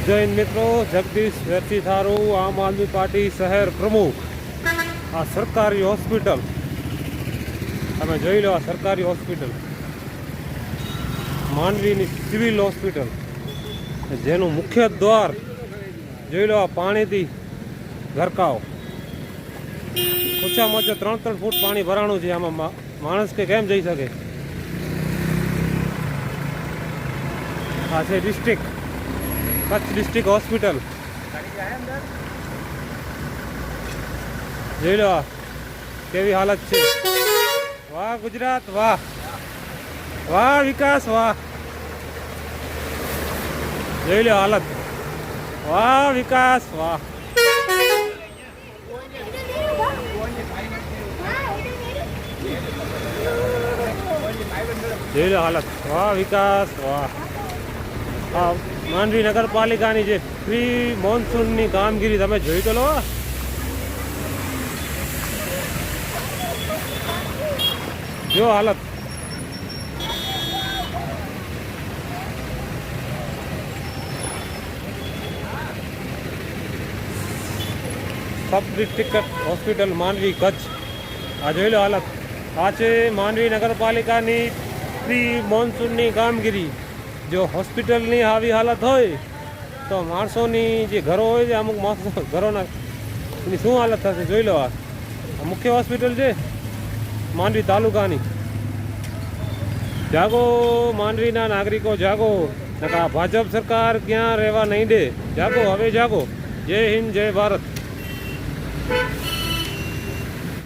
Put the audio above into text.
જય હિન્દ મિત્રો, જગદીશ વેરસી થારું, આમ આદમી પાર્ટી શહેર પ્રમુખ। આ સરકારી હોસ્પિટલ તમે જોઈ લો, આ સરકારી હોસ્પિટલ માંડવીની સિવિલ હોસ્પિટલ, જેનું મુખ્ય દ્વાર જોઈ લો, આ પાણીથી ગરકાવ। ઓછામાં ઓછા 3-3 ફૂટ પાણી ભરાણું છે આમાં, માણસ કે કેમ જઈ શકે। આ છે ડિસ્ટ્રિક્ટ કચ્છ ડિસ્ટ્રિક્ટ હોસ્પિટલ, જોઈ લો કેવી હાલત છે। વાહ ગુજરાત, વાહ વાહ વિકાસ, વાહ જોઈ લો હાલત, વાહ વિકાસ, વાહ જોઈ લો હાલત, વાહ વિકાસ, વાહ। હા, માંડવી નગરપાલિકાની જે પ્રી મોન્સૂનની કામગીરી તમે જોઈ તો લો, જો હાલત। Sub district hospital Mandvi Kutch, આ જોઈ લો હાલત। આ છે માંડવી નગરપાલિકાની પ્રી મોન્સૂનની કામગીરી। જો હોસ્પિટલની આવી હાલત હોય તો માણસોની જે ઘરો હોય છે, અમુક માણસો ઘરોના એની શું હાલત થશે જોઈ લો। આ મુખ્ય હોસ્પિટલ છે માંડવી તાલુકાની। જાગો માંડવીના નાગરિકો, જાગો, ભાજપ સરકાર ક્યાં રહેવા નહીં દે। જાગો, હવે જાગો। જય હિન્દ, જય ભારત।